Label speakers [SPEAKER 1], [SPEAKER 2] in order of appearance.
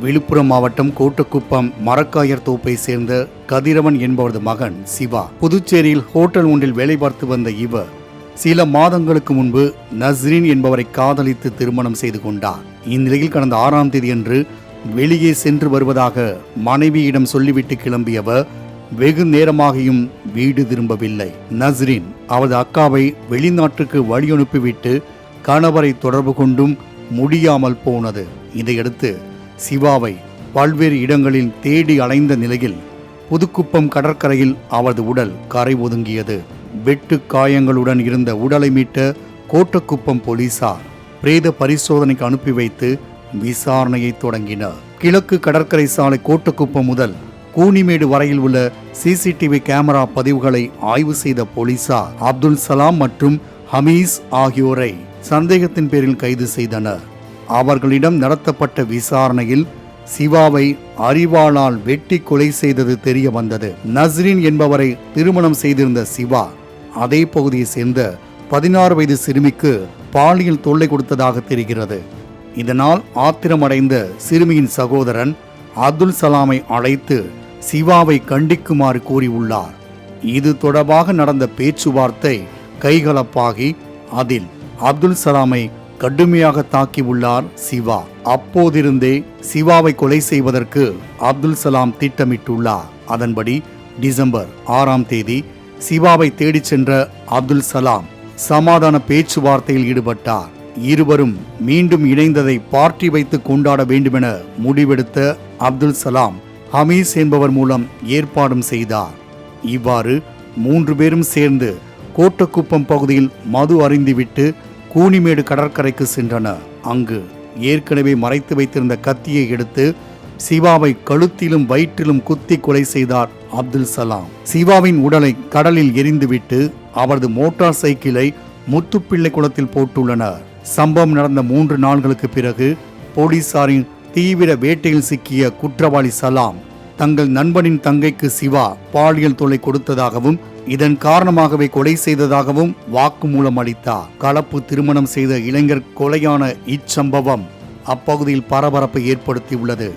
[SPEAKER 1] விழுப்புரம் மாவட்டம் கோட்டக்குப்பம் மரக்காயர் தோப்பை சேர்ந்த கதிரவன் என்பவரது மகன் சிவா புதுச்சேரியில் ஹோட்டல் ஒன்றில் வேலை பார்த்து வந்த இவர் சில மாதங்களுக்கு முன்பு நஸ்ரீன் என்பவரை காதலித்து திருமணம் செய்து கொண்டார். இந்நிலையில் கடந்த 6ஆம் தேதியன்று வெளியே சென்று வருவதாக மனைவியிடம் சொல்லிவிட்டு கிளம்பியவர் வெகு நேரமாகியும் வீடு திரும்பவில்லை. நஸ்ரீன் அவரது அக்காவை வெளிநாட்டுக்கு வழி அனுப்பிவிட்டு கணவரை தொடர்பு கொண்டும் முடியாமல் போனது. இதையடுத்து சிவாவை பல்வேறு இடங்களில் தேடி அலைந்த நிலையில் புதுக்குப்பம் கடற்கரையில் அவரது உடல் கரை ஒதுங்கியது. வெட்டு காயங்களுடன் இருந்த உடலை மீட்ட கோட்டக்குப்பம் போலீசார் பிரேத பரிசோதனைக்கு அனுப்பி வைத்து விசாரணையை தொடங்கினர். கிழக்கு கடற்கரை சாலை கோட்டக்குப்பம் முதல் கூனிமேடு வரையில் உள்ள சிசிடிவி கேமரா பதிவுகளை ஆய்வு செய்த போலீசார் அப்துல் சலாம் மற்றும் ஹமீஸ் ஆகியோரை சந்தேகத்தின் பேரில் கைது செய்தனர். அவர்களிடம் நடத்தப்பட்ட விசாரணையில் சிவாவை அரிவாளால் வெட்டி கொலை செய்தது தெரிய வந்தது. நஸ்ரீன் என்பவரை திருமணம் செய்திருந்த சிவா அதே பகுதியை சேர்ந்த 16 வயது சிறுமிக்கு பாலியல் தொல்லை கொடுத்ததாக தெரிகிறது. இதனால் ஆத்திரமடைந்த சிறுமியின் சகோதரன் அப்துல் சலாமை அழைத்து சிவாவை கண்டிக்குமாறு கூறியுள்ளார். இது தொடர்பாக நடந்த பேச்சுவார்த்தை கைகலப்பாகி அதில் அப்துல் சலாமை கடுமையாக தாக்கியுள்ளார் சிவா. அப்போதிருந்தே சிவாவை கொலை செய்வதற்கு அப்துல் சலாம் திட்டமிட்டுள்ளார். அதன்படி டிசம்பர் 6ஆம் தேதி சிவாவை தேடிச் சென்ற அப்துல் சலாம் சமாதான பேச்சுவார்த்தையில் ஈடுபட்டார். இருவரும் மீண்டும் இணைந்ததை பார்ட்டி வைத்து கொண்டாட வேண்டுமென முடிவெடுத்த அப்துல் சலாம் ஹமீஸ் என்பவர் மூலம் ஏற்பாடும் செய்தார். இவ்வாறு 3 பேரும் சேர்ந்து கோட்டக்குப்பம் பகுதியில் மது அருந்திவிட்டு கூனிமேடு கடற்கரைக்கு சென்றனர். அங்கு ஏற்கனவே மறைத்து வைத்திருந்த கத்தியை எடுத்து சிவாவை கழுத்திலும் வயிற்றிலும் குத்தி கொலை செய்தார் அப்துல் சலாம். சிவாவின் உடலை கடலில் எரிந்துவிட்டு அவரது மோட்டார் சைக்கிளை முத்துப்பிள்ளை குளத்தில் போட்டுள்ளனர். சம்பவம் நடந்த 3 நாட்களுக்கு பிறகு போலீசாரின் தீவிர வேட்டையில் சிக்கிய குற்றவாளி சலாம் தங்கள் நண்பனின் தங்கைக்கு சிவா பாலியல் தொல்லை கொடுத்ததாகவும் இதன் காரணமாகவே கொலை செய்ததாகவும் வாக்குமூலம் அளித்தார். கலப்பு திருமணம் செய்த இளைஞர் கொலையான இச்சம்பவம் அப்பகுதியில் பரபரப்பை ஏற்படுத்தியுள்ளது.